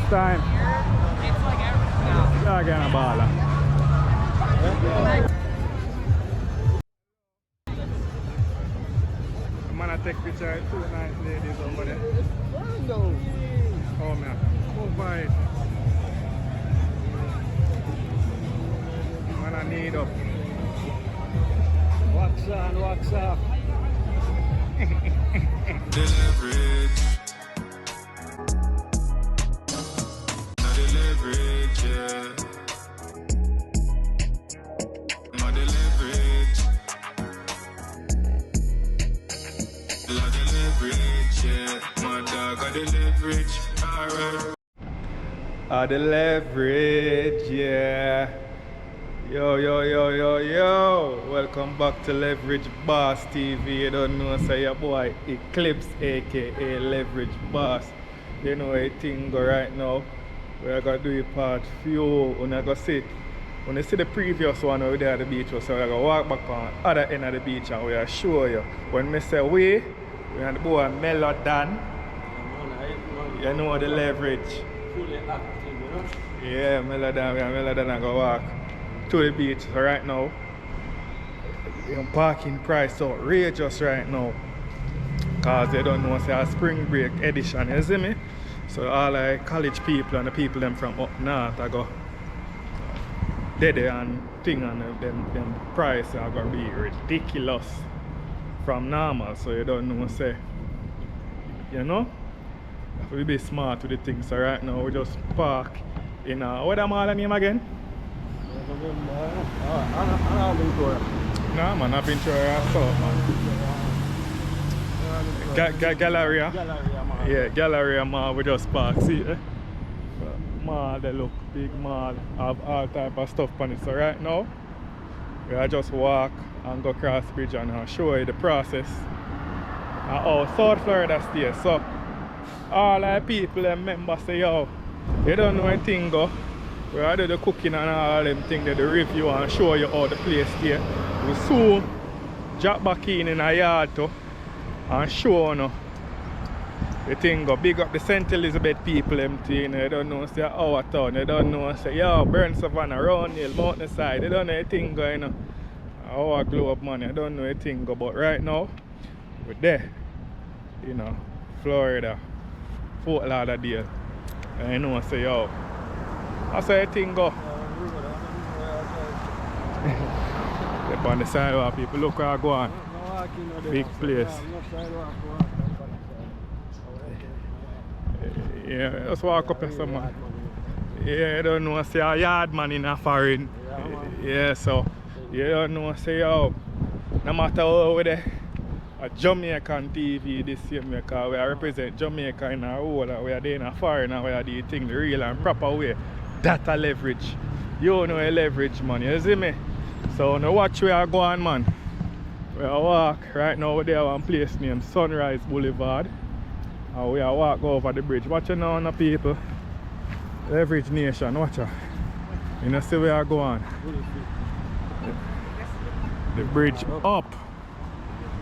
time. It's like everything else. Yeah, again a baller. I'm gonna take picture of two nice ladies over there. Oh man, oh boy. I'm gonna need up. Wax on, wax off. The leverage. Not the leverage, yeah. Not the leverage. Not the leverage, yeah. My dog got the leverage, alright. The leverage, yeah. Yo. Welcome back to Leverage Boss TV. You don't know, say your boy Eclips, aka Leverage Boss. You know a thing go right now. We're gonna do a part few. When I go see, when you see the previous one over there at the beach, so we're gonna walk back on the other end of the beach and we'll show you. When I say we are the boy Melodan. You know the leverage. Fully active, you know? Yeah, Melodan I go walk to the beach. So right now, parking price outrageous right now. Cause they don't know, say a spring break edition, you see me? So all the college people and the people them from up north I go dead and thing, and them price are gonna be ridiculous from normal. So you don't know, say, you know? We be smart with the things. So right now we just park in what am I name again? Nah man, I've been to yourself man. Galleria. Man. Yeah, Galleria mall we just park. See mall they look big mall, have all type of stuff on it. So right now we are just walk and go across the bridge and I'll show you the process. And South Florida State. So all the people and members say yo, you don't know anything go. We are do the cooking and all them things, the review and show you how the place there. We soon drop back in a yard too and show you the thing go. Big up the St. Elizabeth people empty, you know. They don't know say our town, they don't know say yo, Burn Savannah, Roundhill, Mountainside, they don't know anything go, you know. Our globe man, they don't know anything go, but right now we're there, you know, Florida, Fort Lauderdale. And you know say yo, that's how the thing go. Up on the sidewalk, people look where I go on. Big place. Yeah, just walk up here someone. Yeah, you don't know, say a yard man in a foreign. Yeah, so you don't know, say yo, no matter how we're there, a Jamaican TV this year, because we represent Jamaica in our role, and we are there in a foreign and we are doing things the real and proper way. That a leverage. You know a leverage, man, you see me? So now watch where I go on, man. We are walk right now, there one place named Sunrise Boulevard. And we are walk over the bridge. Watch you now, people. Leverage Nation, watch you. You know see where I go on. The bridge up.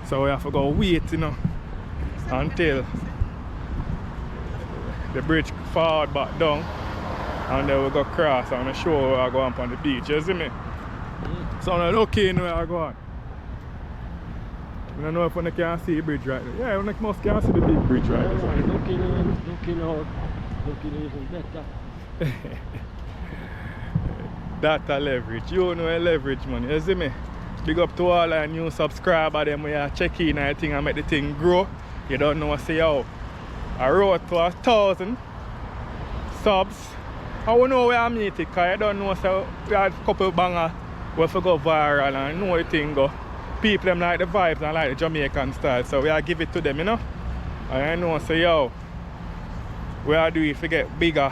So we have to go wait, you know, until the bridge forward back down. And then we go cross and I'm sure where I go on the beach, you see me? So I'm looking where I go on. I don't know if I can see the bridge right there. Yeah, I must can see the big bridge right there. Looking out, looking even better. That a leverage. You know a leverage, man, you see me? Big up to all our new subscribers, them we are checking and thing and make the thing grow. You don't know, say yo, I wrote to 1,000 subs. I don't know where I meet it, because I don't know, so we had a couple of bangers where we go viral and know the thing go. People them like the vibes and like the Jamaican style, so we are give it to them, you know. And I know, say yo, we are doing it to get bigger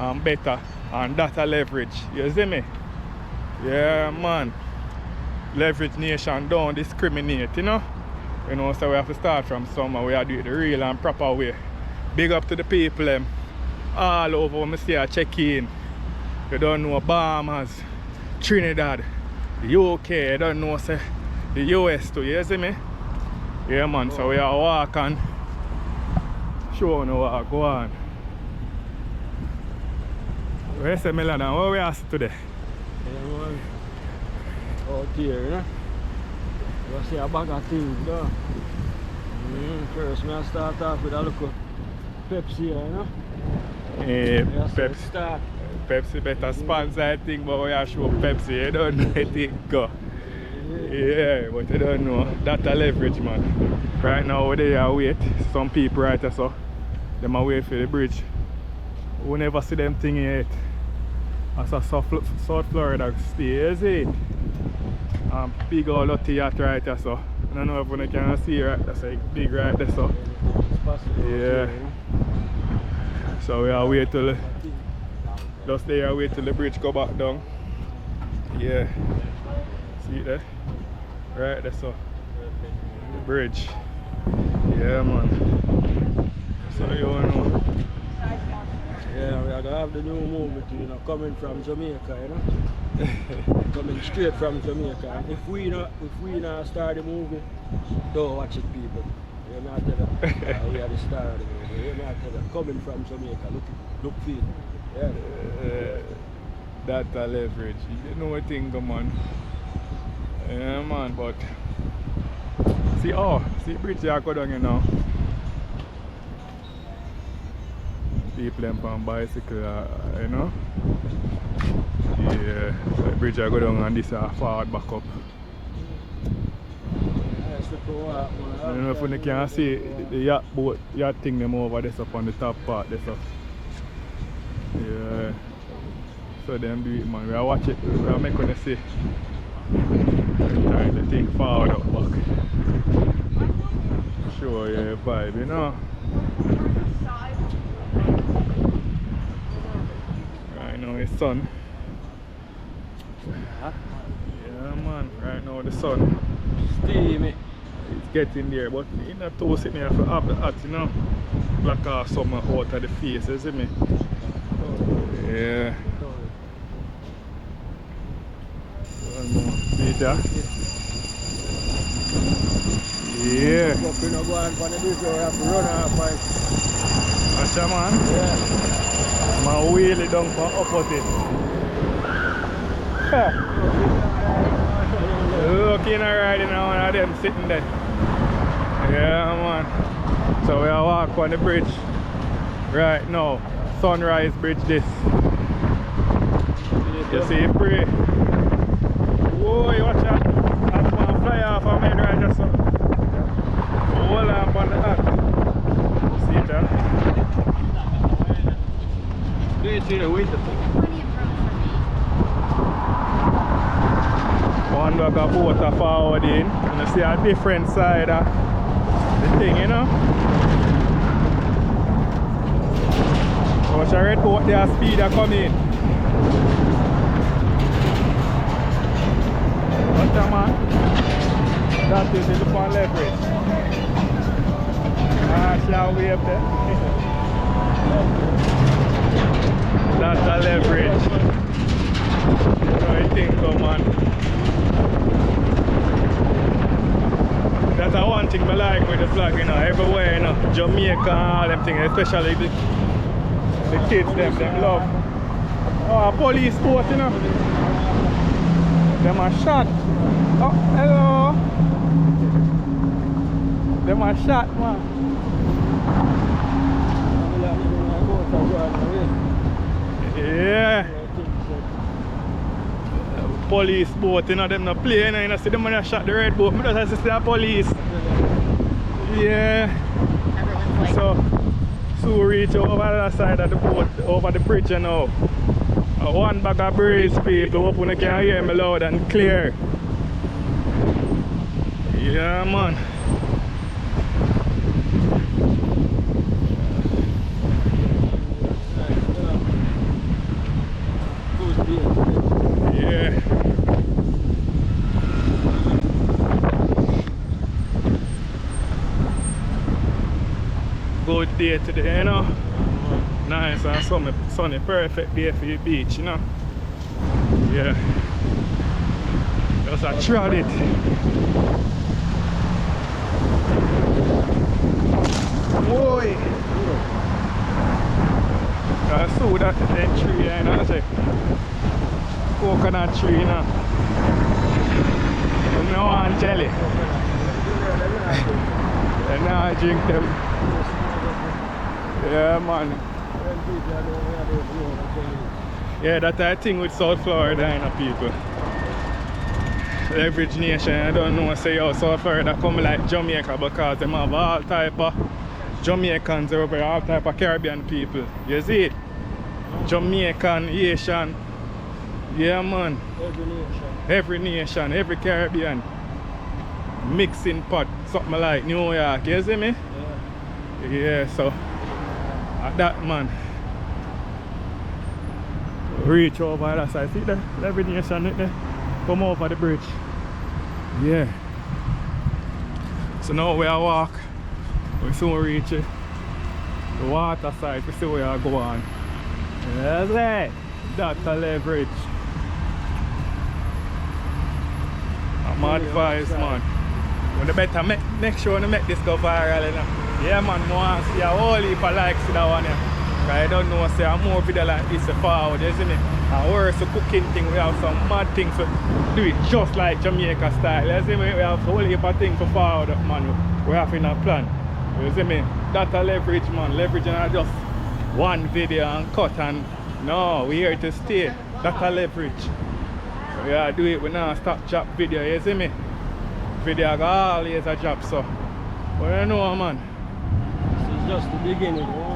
and better, and that's a leverage. You see me? Yeah, man. Leverage Nation don't discriminate, you know. You know, so we have to start from somewhere. We are doing it the real and proper way. Big up to the people them all over when I see I check in. You don't know Bahamas, Trinidad, the UK, you don't know say the US too, you see me? Yeah man, so we are walking, showing what go on. Where's the melon and what we asked today? Yeah, man. Out here, you know. You see a bag of things, though. First, I start off with a little Pepsi here, you know. Pepsi better sponsor I think, but we are show Pepsi, you don't know it go. Yeah, but you don't know. That's a leverage, man. Right now they are wait. Some people right there, so them are wait for the bridge. We never see them thing yet. That's a South Florida stay, is it? Big old lot yacht right there, so I don't know if you can see right that's like big right there, so yeah. So we are wait till just there wait till the bridge go back down. Yeah. See it there? Right there, so the bridge. Yeah, man. So you know. Yeah, we are gonna have the new movement, you know, coming from Jamaica, you know. Coming straight from Jamaica. If we not start the movie, don't watch it, people. We're not tell we are the star of the movie. We're not tell coming from Jamaica. Look feel. Yeah. That's a leverage. You know what thing go, man. Yeah, man, but see bridge I go down, you know. People them on bicycle, you know. Yeah, so the bridge I go down and this forward back up. I don't know if you can see the yacht thing them over there up on the top part there, so. Yeah. So them do it, man. We are watch it, we are making it see. Turn the thing forward up back. Show you a vibe, you know. Right now it's sun. Yeah, man. Right now the sun. Steamy. It's getting there, but it's not too sitting here for have the hot, you know. Black off some out of the face, you see me? Yeah. One more. See that? Yeah. If you not go on for the bridge, you have to run off, right? Watch ya, man. Yeah. My wheelie down for opposite. Looking alright now, one of them sitting there. Yeah, man. So we are walk on the bridge right now. Sunrise bridge this. You see it free. Whoa, watch out. I'm going to fly off of my right just so. Hold on on the hat. See it, huh? Do you see the winter thing? One bag of water forward in. And you see a different side of the thing, you know? Watch a red boat there, speed are coming. Watch that, man. That is the look on leverage. Shall we up there? That's a leverage. I think so, man. That's one thing I like with the flag, you know, everywhere, you know, Jamaica, all them things, especially the kids, them love. Oh, a police boat, you know. Them are shot. Oh, hello. Them are shot, man. Yeah. Police boat, you know, them not play, you know, see them when they shot the red boat. I just see the police. Yeah. So reach over the other side of the boat, over the bridge, you know. One bag of breeze, people. Hope you can hear me loud and clear. Yeah, man. Yeah. Good day today, you know. Nice and sunny, perfect day for the beach, you know. Yeah. Just I trod it. Boy. I saw Then tree there, you know, say. Coconut tree, you know. No one jelly. And now I drink them. Yeah, man. Yeah, that's the thing with South Florida, you know, people. Leverage nation, I don't know say how South Florida come like Jamaica because they have all type of Jamaicans over here, all type of Caribbean people. You see it? Jamaican, Haitian. Yeah, man. Every nation, every Caribbean. Mixing pot, something like New York, you see me? Yeah, so at that, man. Reach over that side, see there? Every nation right there. Come over the bridge. Yeah. So now we are walk. We soon reach it. The water side, we see where I go on. That's it. That's a leverage. I'm advised, man. You better make sure you make this go viral, you know. Yeah, man, I want to see a whole heap of likes to that one. I don't know, say more video like this forward, you see me? And worse, the cooking thing, we have some mad things to do it just like Jamaica style. You see me? We have a whole heap of things for forward, man. We have in a plan. You see me? That's a leverage, man. Leveraging are just one video and cut, and no, we here to stay. That's a leverage. So yeah, do it, we now stop chop video, you see me? Video go always a job, so. But you know, man. This is just the beginning, you know?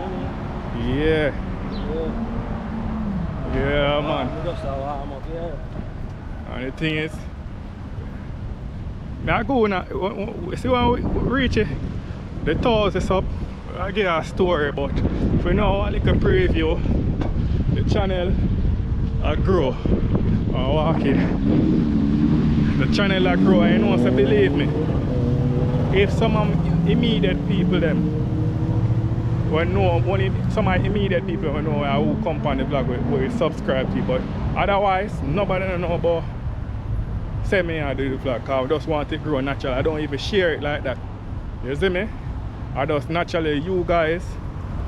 Yeah. Yeah, man. Just a warm up, yeah. And the thing is, now go now, see when we reach it, the toes is up, I get a story, but for now, a little preview, the channel I grow, I walk it. The channel I grow, I know, so believe me, if some immediate people them, well, no, only some immediate people will know who come on the vlog will subscribe to, but otherwise, nobody know about send me how to do the vlog, because I just want it to grow naturally. I don't even share it like that. You see me? I just naturally, you guys,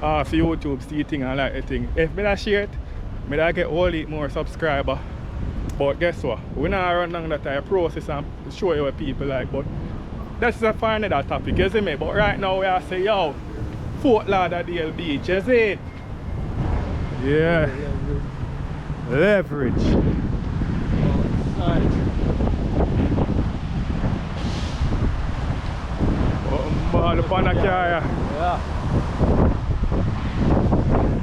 for YouTube, see things and like the thing. If I share it, I get all it more subscribers. But guess what? We not run down that type of process and show you what people like, but that's a final topic, you see me? But right now, we are saying, yo, Fort Lauderdale Beach, you see it? Yeah. Leverage. Oh, the pana car. Yeah.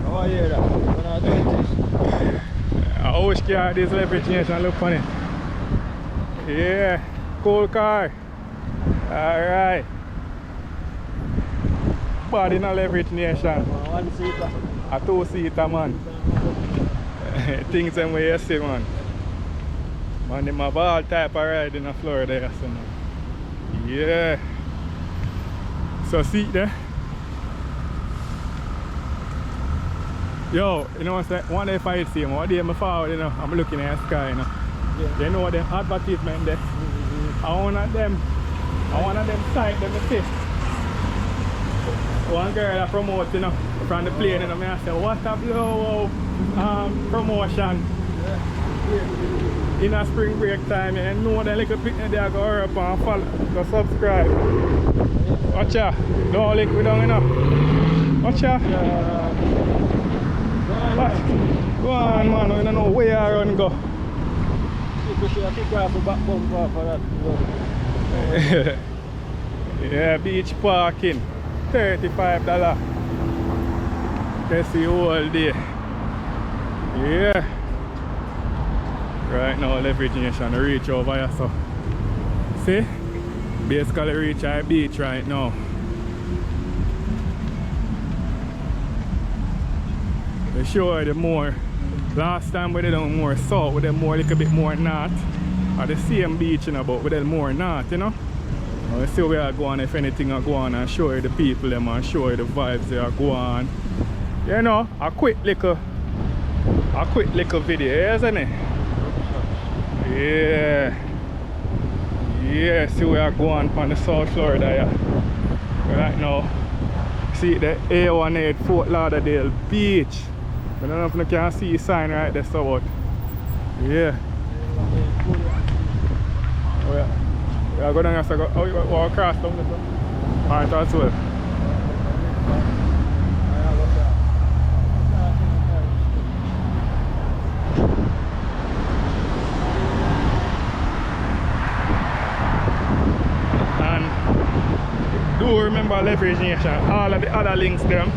How are you there? When I do this? I always carry this leverage nation, look on it. Yeah. Cool car. Alright. Body in a leverage nation. One seater. A two-seater, man. Things them way you see, man. Man, them have all type of ride in Florida, you see, man. Yeah. So see there. Yo, you know what I'm saying? One day if I see him, one day I'm forward, you know, I'm looking at the sky, you know. Yeah. You know them advertisement there. I want them site them to see. One girl that promotes, you know, from the plane, you know, I say, what a blow promotion. In a spring break time, you know the little picnic there go up and follow, go subscribe. Watch ya, don't link me down, you know. Watch ya. Go on, man, we don't know where I run go. You should kick off the back bumper for that. Yeah, beach parking. $35. That's the whole day. Yeah. Right now, leverage nation reach over here, so. See? Basically reach our beach right now. They show you the more. Last time we did more south, we did more, a little bit more north. At the same beach, you know, but we did more north, you know. Let's see where I go on, if anything I go on, and show you the people them and show you the vibes they are go on. You know, a quick little video, isn't it? Yeah. Yeah, see where I go on the South Florida, yeah. Right now. See the A18 Fort Lauderdale Beach. I don't know if you can see the sign right there, so but yeah. Oh yeah. Yeah, go down here, so go. Oh, you walk across down there, so. Alright, as well. And do remember Leverage Nation, all of the other links them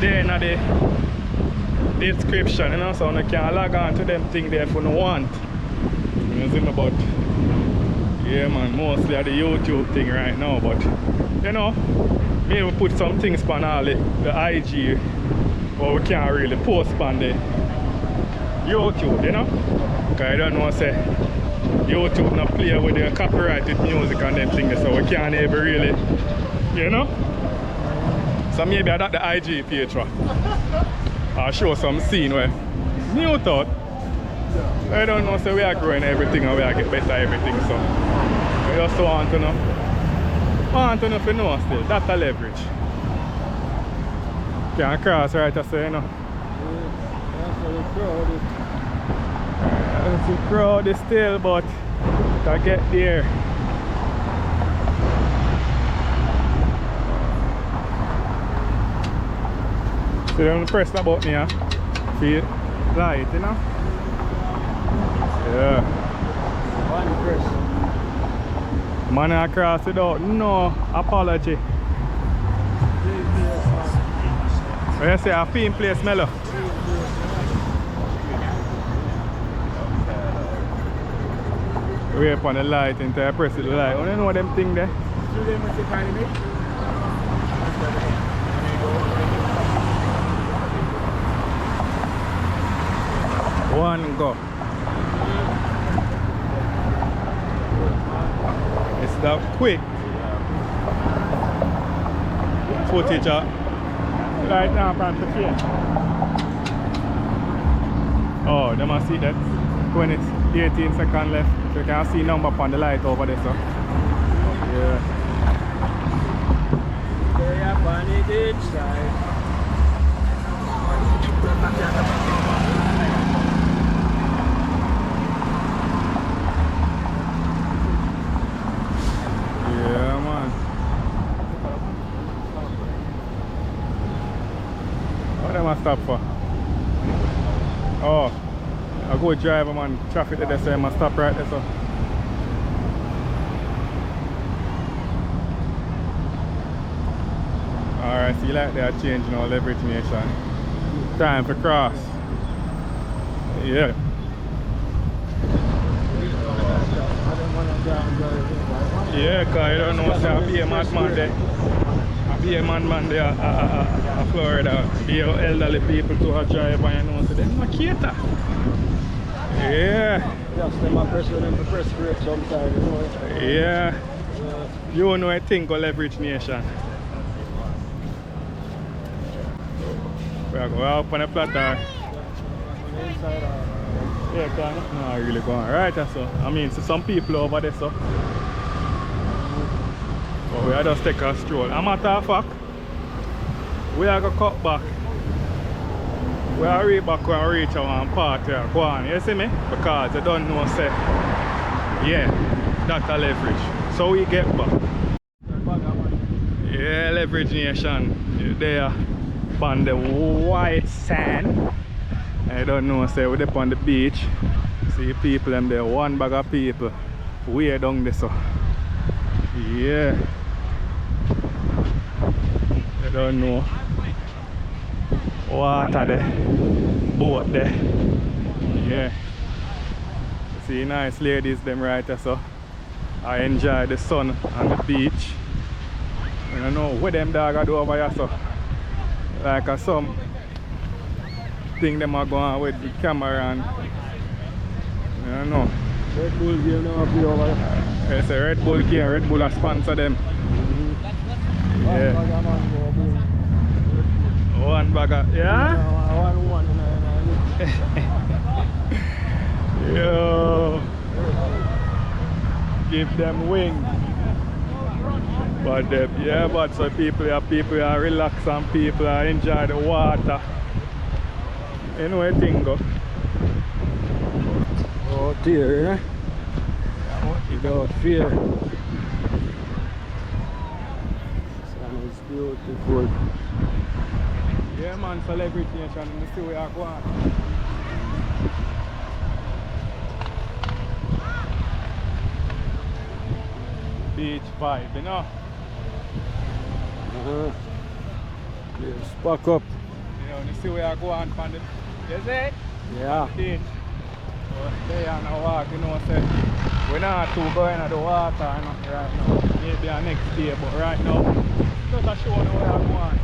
there in the description, you know, so you can log on to them things there if you want. You see me, but yeah man, mostly at the YouTube thing right now, but you know, maybe we put some things on all the IG, but we can't really post on the YouTube, you know, because I don't know, say YouTube not play with the copyrighted music and them things, so we can't ever really, you know. So maybe I got the IG page, I'll show some scene where new thought. I don't know, so we are growing everything and we are get better everything, so I just want to know. If you know still, that's a leverage. Can't cross right, I say, you know. It's crowded still, but I get there. So you press that button here, feel light, you know? Yeah. One press. Man across without no apology. What you say, a film place, Mello? Wait upon the light until I press the light. You know them thing there? One go. It's that quick footage right now from the train. Oh, they must see that when it's 18 seconds left. So you can see number on the light over there, so yeah. They are on the inside. Yeah, man. What am I stop for? Oh, a good driver, man. Traffic there, so I must stop right there, so. Alright, see like they are changing our leverage nation. Time for cross. Yeah. Yeah, cause you don't know what's I'll be a madman there. I'll be a madman there at Florida. Be elderly people to a driver, you know, so they're not cater. Yeah. Just them a press when them press brake sometimes, you know. Yeah. You know I think of leverage nation. We are going up on the platter. Yeah, can no, really going right, so. I mean, so some people over there, so. But we are just take a stroll. As a matter of fact, we are going to cut back. We are right back when we reach our part here. Go on, you see me? Because you don't know, say, yeah, that's a leverage. So we get back. Yeah, leverage nation. You're there on the white sand. I don't know, say we're up on the beach. See people them there, one bag of people way down there, so yeah. I don't know. Water there, boat there. Yeah. See nice ladies them right there, so I enjoy the sun on the beach. I don't know what them dog do over here, so like some thing them are going with the camera and I don't know. Red Bull game now play over there. It's a Red Bull game, Red Bull has sponsored them. Yeah. One bag of, yeah? Yo. Give them wing. But yeah, but so people are relax and people are enjoy the water. You know where thing go. Out here, eh? Without fear. Sun is beautiful. Yeah man, celebrity nation, you see where I go on. Beach vibe, you know? Let's pack up. You know, you see where I go on from the, you see it? Yeah. Beach. So stay on the walk, you know, say, we're not too going to the water right now. Maybe our next day, but right now, just to show you where I go on.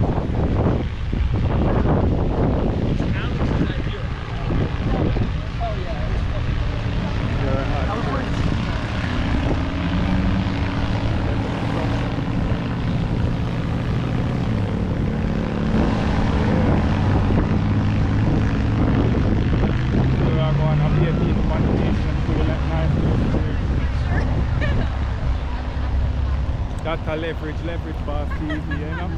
That's a leverage boss TV, you know?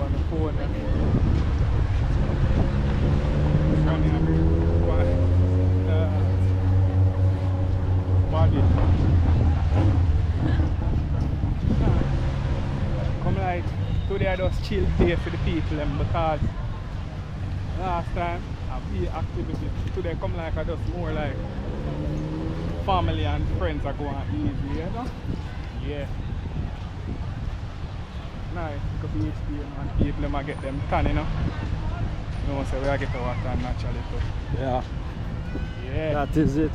On the phone and body. Come like today I just chill day for the people because last time I be activity. Today come like I just more like family and friends are going easy, you know? Yeah. Nice, because beach day and people might get them tan, you know? You know, so we get our tan naturally too. Yeah. Yeah. That is it.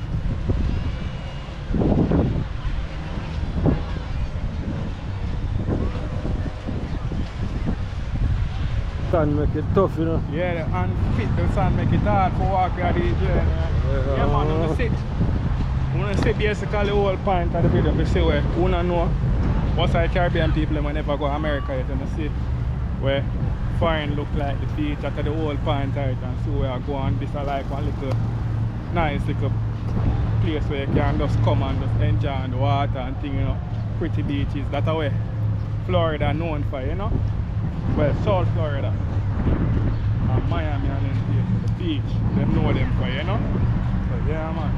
Sun make it tough, you know? Yeah, and fit the sun make it hard for walk out the journey. Yeah man, when you see basically the whole point of the video, you see where you don't know most of the Caribbean people will never go to America yet, and you see where foreign look like the beach after the whole point of it, and see where I go and this is like one little nice little place where you can just come and just enjoy the water and thing, you know, pretty beaches. That's the way Florida known for, you know. Well, South Florida and Miami and then place, the beach, them know them for, you know. So yeah man.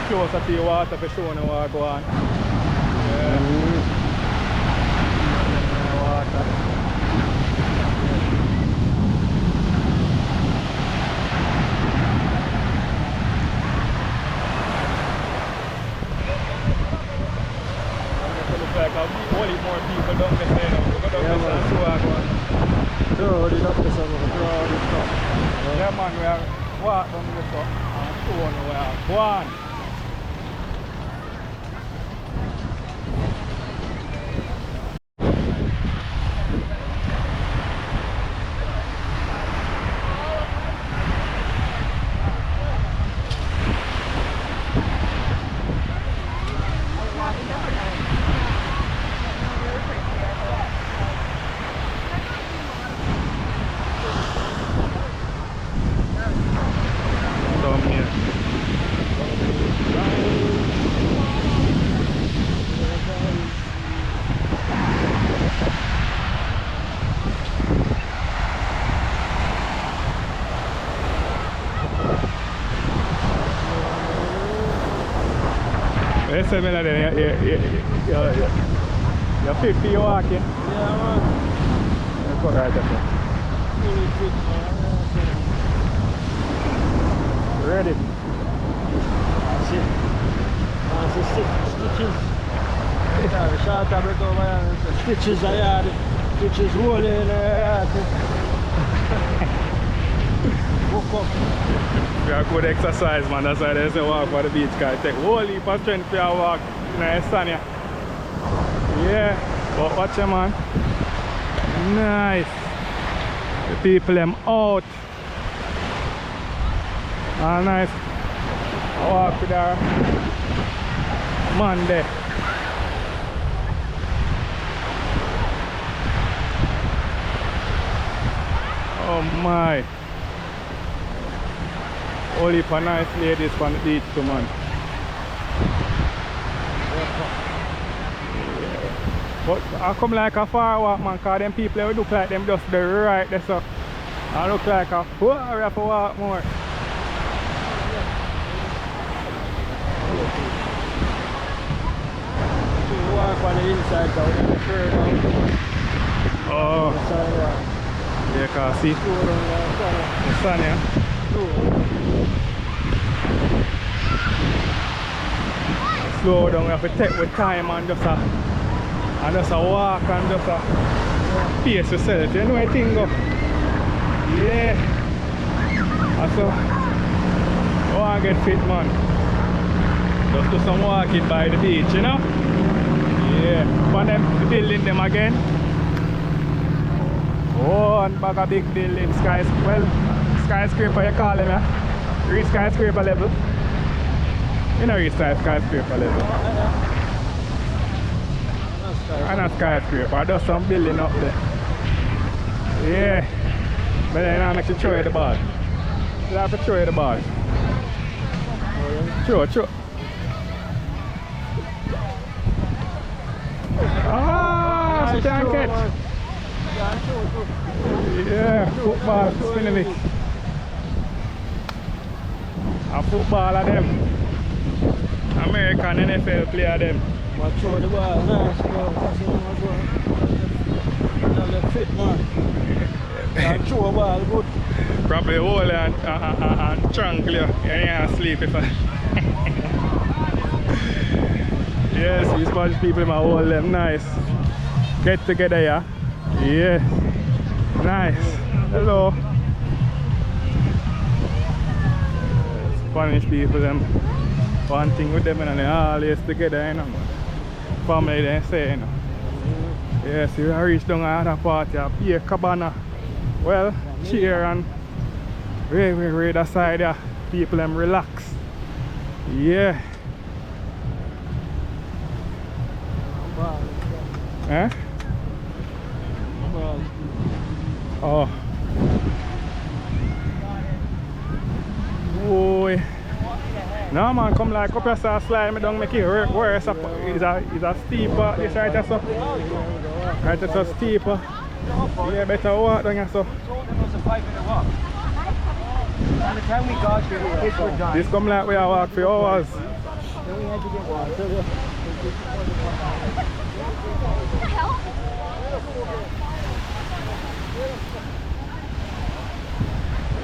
Closer to the water for showing you what go on. Yeah. Water. It looks like a whole lot more people down there now. Look at Yeah, this and see what go on. Throw it up to some of the Yeah man, we are walking down this stuff and showing you where go on. Down here. Let's say, man, you're fit for your walking. Yeah, man. Let's go right there. Fully fit, man. Ready? That's it. That's the stitches. Short of it over here. The stitches are here. Stitches rolling in there. Woke up. We have good exercise, man. That's why they say walk for the beach, guys. Take whole heap of strength for your walk in the sun here. Yeah, but watch them, man. Nice. The people them out. Ah, nice. I walk with our Monday. Oh my. Only for nice ladies on the beach too, man. But I come like a far walk, man, because them people they look like them just the right there, so I look like a whoa, I have to walk more. You walk on the inside, so then the further out. Oh, yeah, can see the sun, yeah. Slow down, we have to take with time and just a walk and just a pace yourself. You know what I think go? Yeah. So, I want to get fit, man. Just do some walking by the beach, you know? Yeah. But them building them again. Oh, and back a big building, skyscraper you call them, yeah? Reach skyscraper level. You know reach skyscraper level. And a skyscraper, just some building up there. Yeah. But then I make you throw you the ball. You have to throw you the ball. Throw. Ah, she can't catch. Yeah, football, spinning it. A football of them. American NFL player them. But throw the ball nice, bro. That's the fit, man. Can't throw a ball good. Probably hold and strangle you. You can't sleep if I... Yes, these Spanish people might hold them nice. Get together, yeah. Yeah. Nice. Hello. Spanish people, them one thing with them and they always together, you know. Family they say, you know. Yes, you reach down another party, a beer cabana. Well, cheer and way that side there. People them relax. Yeah. Eh? Oh. Boy. No man, come like up here, start slide me down, make it worse. It's a steeper, this right there, so. Right there, so steeper. Yeah, better walk down here, so. It was a 5-minute walk. By the time we got here, the kids were done. This come like we are walk for hours. Then we had to get water.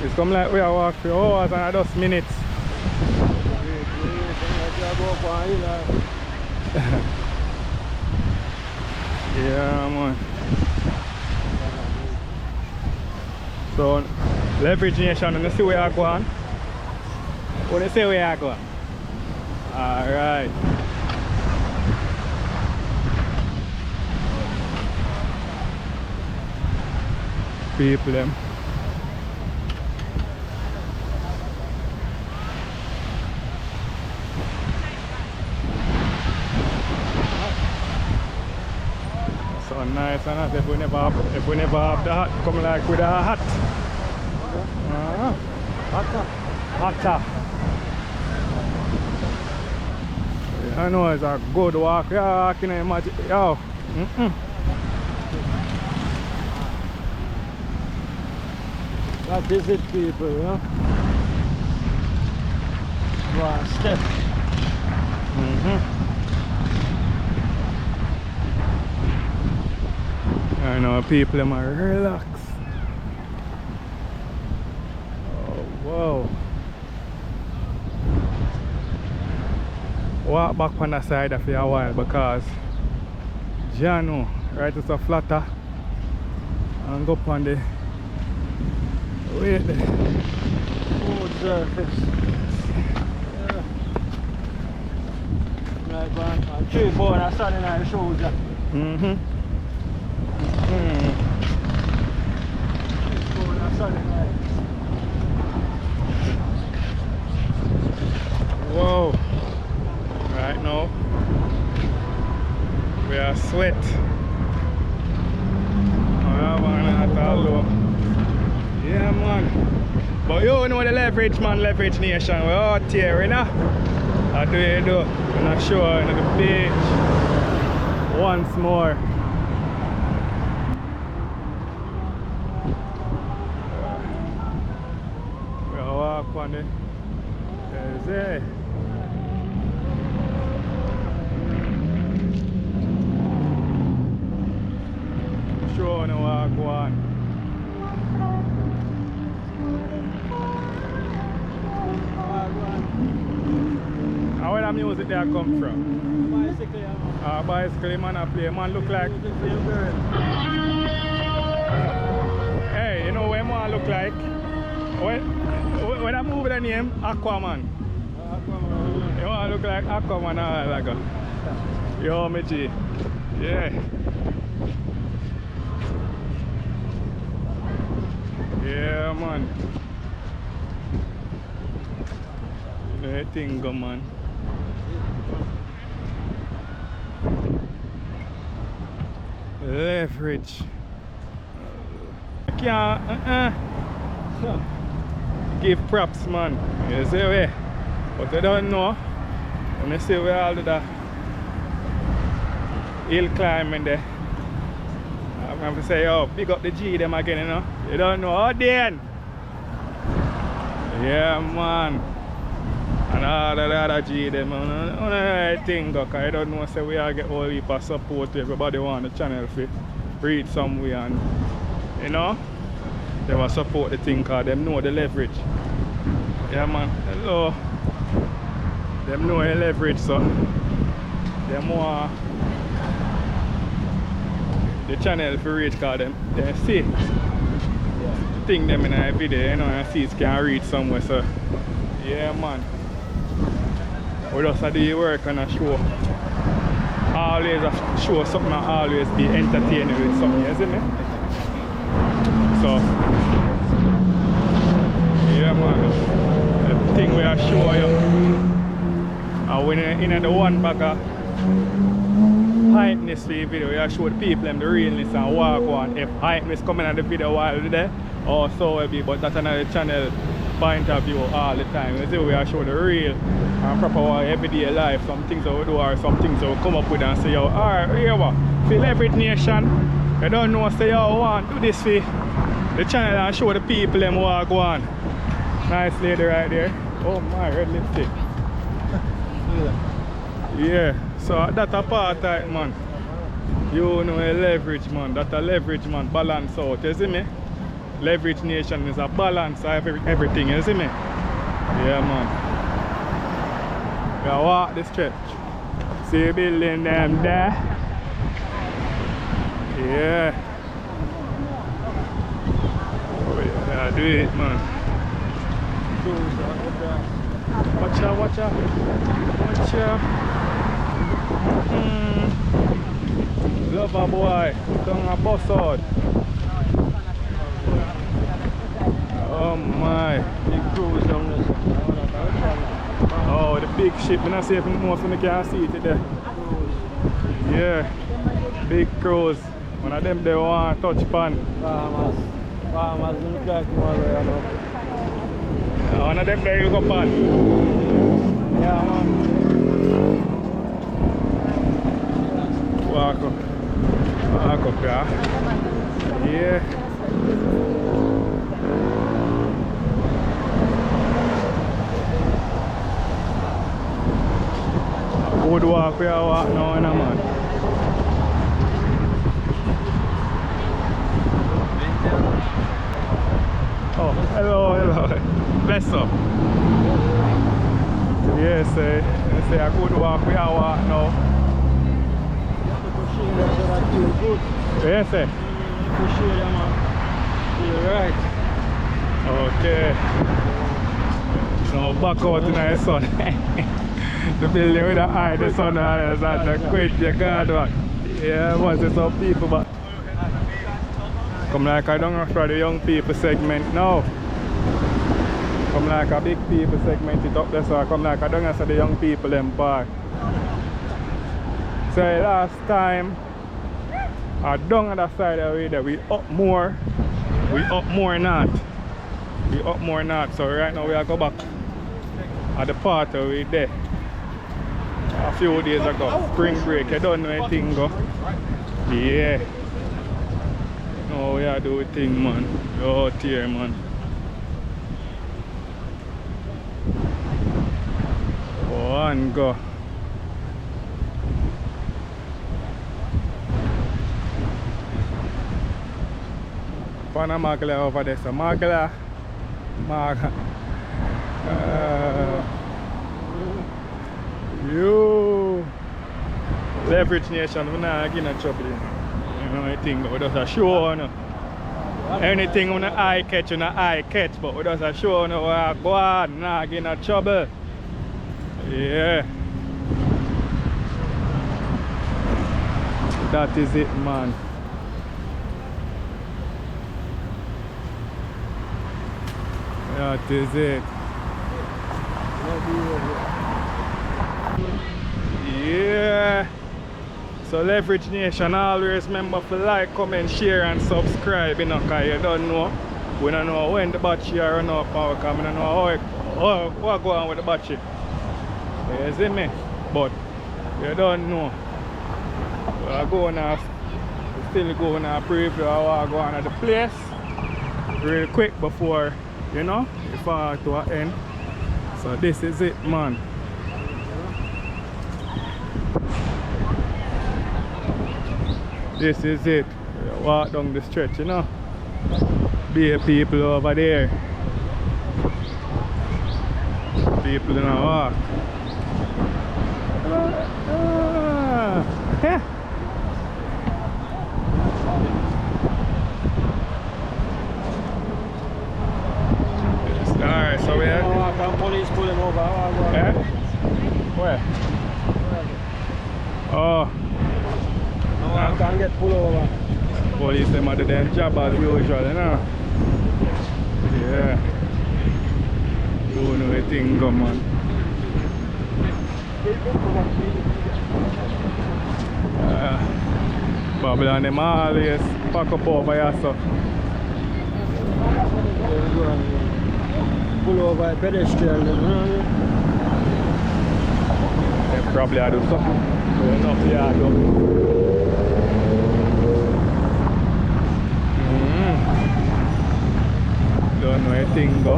It's come like we are walk for hours and just minutes. Yeah, man. So, leverage nation, and see where I go on. What do you say where I go on? Alright. People them. So nice and that if we never have the hat, come like with a hat. Hatta. I know it's a good walk. Yeah, I can imagine. Yo. That is it, people, you know? Wow, step. I know people them are relax. Oh wow. Walk back on the side of you a while because Jano, right, it's a flatter and go up on the wait there. Smooth surface. Yeah. Right, man. And 3 bone are standing on the shoes. Mm-hmm. 3 bone are standing on. Whoa. Right now we are sweat. Yeah man. But you know the leverage man, leverage nation. We're out here, you know. How do you do? I'm not sure in the beach. Once more. We'll walk on it. There's it. Sure no walk on. How where the music there come from? Bicycle, yeah. Bicycle man I play. Man look like. Hey, you know what man look like? When I move the name Aquaman. You want to look like Aquaman or like a. Yo me G. Yeah. Yeah man. That thing go man. Leverage. Can't give props man. You see way. But I don't know. When I see where all of the hill climbing there. I'm going to say, oh, pick up the G them again, you know. You don't know. Oh, Dan! Yeah, man. And all the other G them, I think, because I don't know, say we all get all heap of support. Everybody want the channel to read somewhere and, you know, they will support the thing because them know the leverage. Yeah, man. Hello. Them know the leverage, so them want the channel for reach because they see the thing them in a video, you know, and see it can reach somewhere, so yeah man. We just do the work and a show. Always a show something and always be entertaining with something, isn't it? So yeah man. The thing we are show you. And when in the one bag of hypeness for the video, you show the people them the realness and walk on. If hypeness coming on the video while there, or so it be, but that's another channel point of view all the time. You see, we are show the real and proper everyday life, some things that we do or some things that we come up with and say, yo, alright, here what? For leverage nation, you don't know, say, yo, want do this for the channel and show the people them walk on. Nice lady right there. Oh my, red lipstick. Yeah, so that's a part of it, man. You know a leverage, man. That's a leverage, man. Balance out, you see me? Leverage nation is a balance of everything, you see me? Yeah, man. We walk the stretch. See the building them there? Yeah. Oh, yeah, do it, man. Watch out, watch out. Watch out. Lover boy, don't a bus out. Oh my. Big cruise down there. Oh, the big ship. I'm not saying if most of them can't see it there. Yeah. Big cruise. One of them they want to touch pan. Farmers look like tomorrow, you know. One of them there you go pan. Yeah, man. Walk up. Walk up, yeah. Yeah. Good walk we are walk now, man. Bless up. Yes, say a good walk, we are walk now. Yes, sir. Right. Okay. Now back out in the sun. The building with the eye, the sun and the quit your guard one. Yeah, once there's some people, but come like I don't know for the young people segment now. Come like a big people segment it up there, so I come like I don't know for the young people them part. So last time I down on the side of the way we up more. We up more not. We up more not. So right now we are go back at the part where we there. A few days ago. Spring break, you don't know anything go. Yeah. No, we are doing thing man. We're out here man. One go. Panama Magla over there, so Magla. You Leverage Nation, we're not getting in trouble. You know, I think we just a show. No? Anything on the eye catch, on the eye catch, but we just a show. No? We go on, not getting in trouble. Yeah. That is it, man. That is it. Yeah. So Leverage Nation, always remember to like, comment, share and subscribe, you know, because you don't know. We don't know when the battery run out power, because we don't know what go on with the battery. You see me? But you don't know. We are going to still going to preview how we go on at the place real quick before, you know, before to an end. So this is it, man. This is it. Walk down the stretch, you know. Be people over there. People in a walk. Yeah. Alright, so we have police pull him over. yeah? Where? Oh. No, I can't get pulled over. Police them are their job as usual, you know. Yeah. You know the thing go, man. Babylon them always pack up over here, so. Pull over a pedestrian, you know. They probably do something. Enough here, don't know anything go.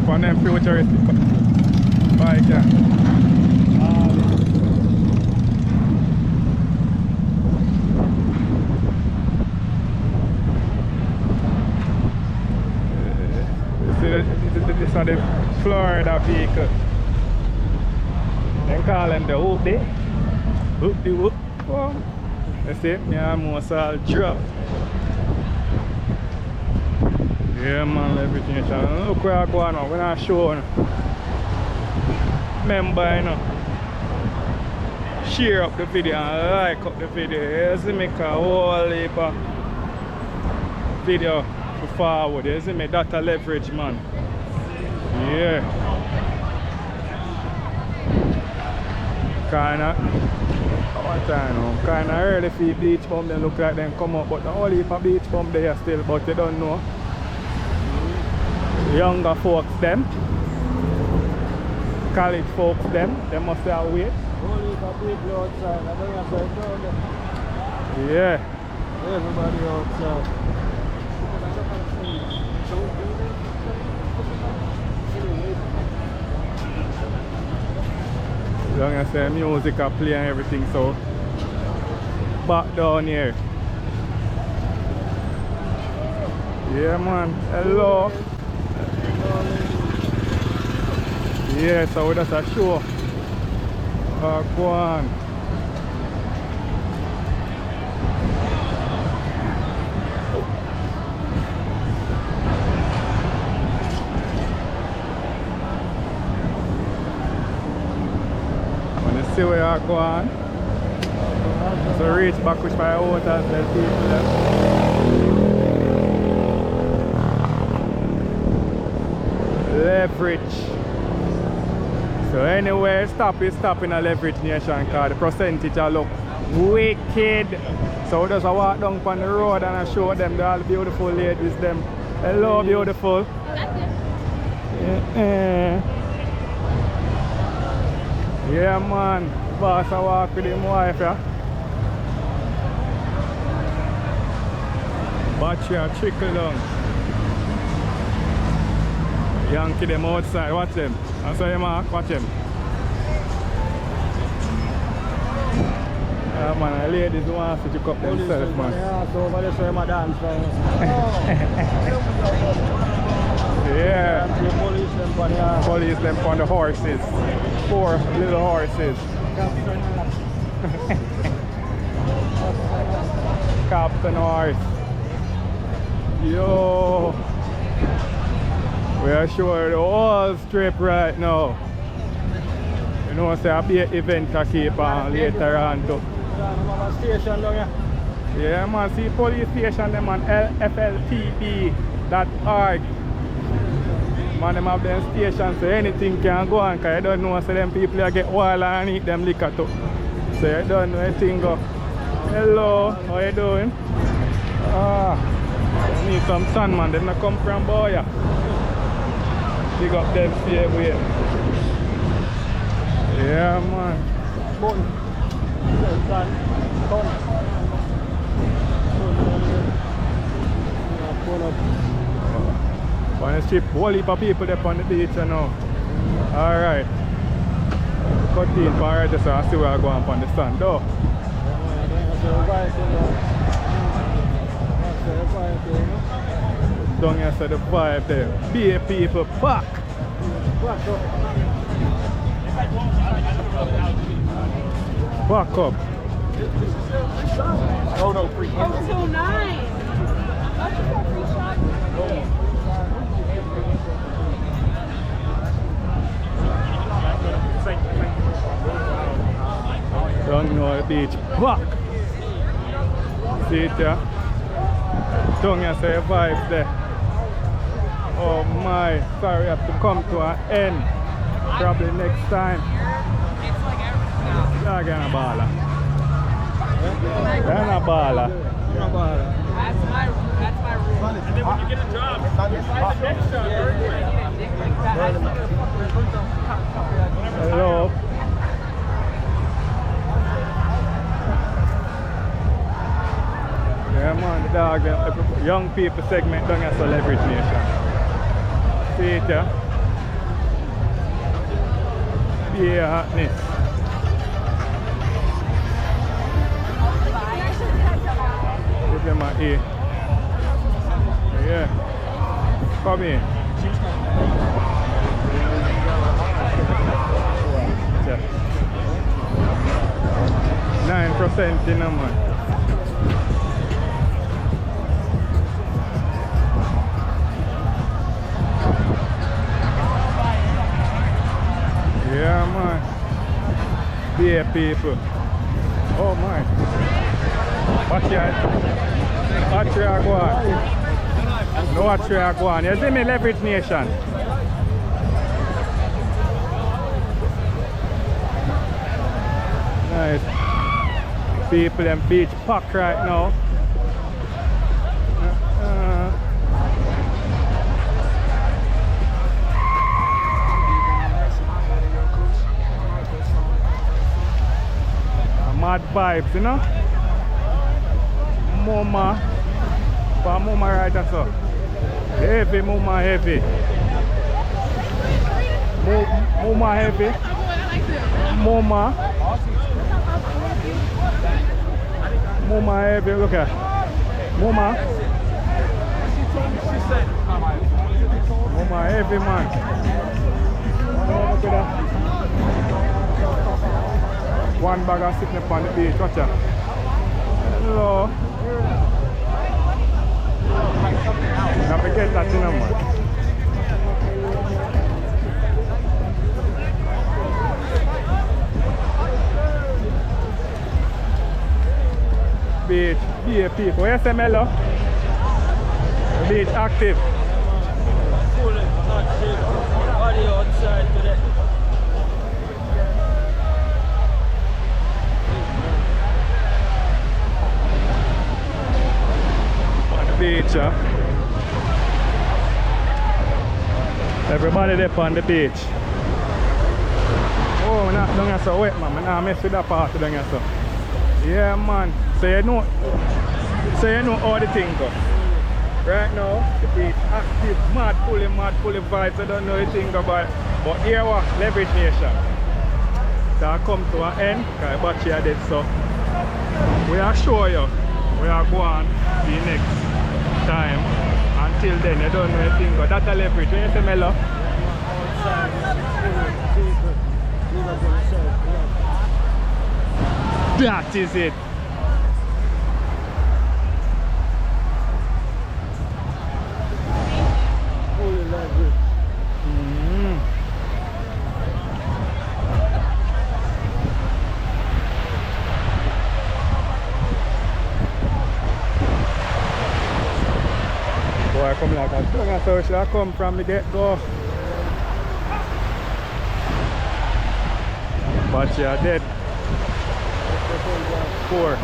For them futuristic bike, yeah. This is the Florida vehicle. They call them the whoop-de. Whoop-de-whoop. Well, you see, me almost all drop. Yeah, man, Leverage Nation. Look where I go now. We're not showing. Remember, you know, share up the video and like up the video. You see me, cause whole heap of video to forward. You see me, that's a leverage, man. Yeah. Kinda. What time now? Kinda early for beach bum. They look like them come up, but the whole heap of beach bum there still, but you don't know. Younger folks them, college folks them, they must have wait. Only for people outside, I don't have to tell them. Yeah. Everybody outside. As long as the music are playing and everything, so back down here. Yeah, man. Hello. Yeah, so that's a show. Go on. When you see where I go on, so reach back which my hotels tell people them. Leverage. So anywhere stop is stop in a leverage nation because the percentage I look wicked. So we just walk down on the road and I show them all the beautiful ladies them. Hello beautiful. Yeah man, boss I walk with him wife, yeah. Battery a trickle down. Yankee them outside, watch them. I saw you mark, watch them. Yeah man, the ladies want to pick up themselves man. Yeah. Police them on the horses. 4 little horses. Captain horse. Yo. We are sure the whole strip right now. You know, say a big event to keep on later on too. Yeah man, see police station them on fltp.org. Man, them have them stations so anything can go on because you don't know so them people get wild and eat them liquor too. So you don't know anything go. Hello, how you doing? Ah, I need some sun man, them not come from Boya. Dig up them straight way. Yeah man. On the strip, whole heap of people there on the beach you know. Alright. Cut in for right so I see where I go on the sun though. Down here so the vibe there. Be people back. Back up. Oh no, free. Oh, so nice. That's just a free shot. Down here the beach. Back. See it there? Down here so the vibes there. Oh my, sorry I have to come to an end. Probably next time. You're gonna baller. You're not baller. That's my rule. And then when you get a job, it's like the next job. Hello. Yeah man, the dog, young people segment down here so leverage nation. See it yeah? Yeah, hotness. Give them an A. Yeah. Come in. Yeah. 9% in a month. Yeah man. Beer people. Oh my. Watch it. Watch where I go on. No watch where I go on. You see me leverage nation. Nice. People in beach pack right now. Mad vibes, you know? Mama. For mama right so. Heavy, mama heavy. Mama heavy. Mama. Mama heavy, look at. Mama. Oh my heavy man. Oh, look at that. One bag of sitting up on the beach, watch out. Hello. Don't forget that, you know, man. Beach, BAP. Where you say, Mello? Beach active. Full active. Body outside today. On the beach, huh? Everybody there on the beach. Oh, I'm not down here so wet, man. I'm not mess with that part down here so. Yeah, man. So you know all the things go. Right now, the beach active, mad fully vibes. I don't know the thing about. But here what? Leverage Nation. So I come to an end, because the battery are dead, so we are show you. We are going the next time. Until then, you don't know anything, but that's a leverage. When you say Mello? That is it. Fully leverage. Boy, I come like a tongue, so should I come from the get-go. But you're dead. 4.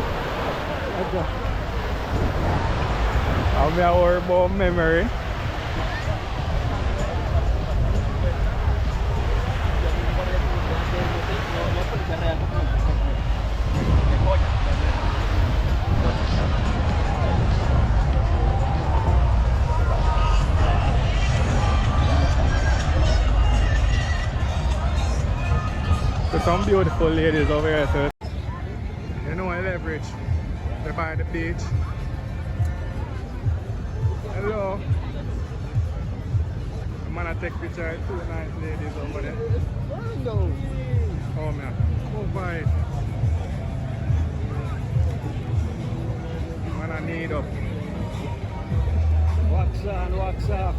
I'm a horrible memory. So some beautiful ladies over here, so you know I leverage. They're by the beach. Hello. I'm gonna take picture of 2 nice ladies over there. Oh man, oh boy. Man, I need up. Wax on, wax off.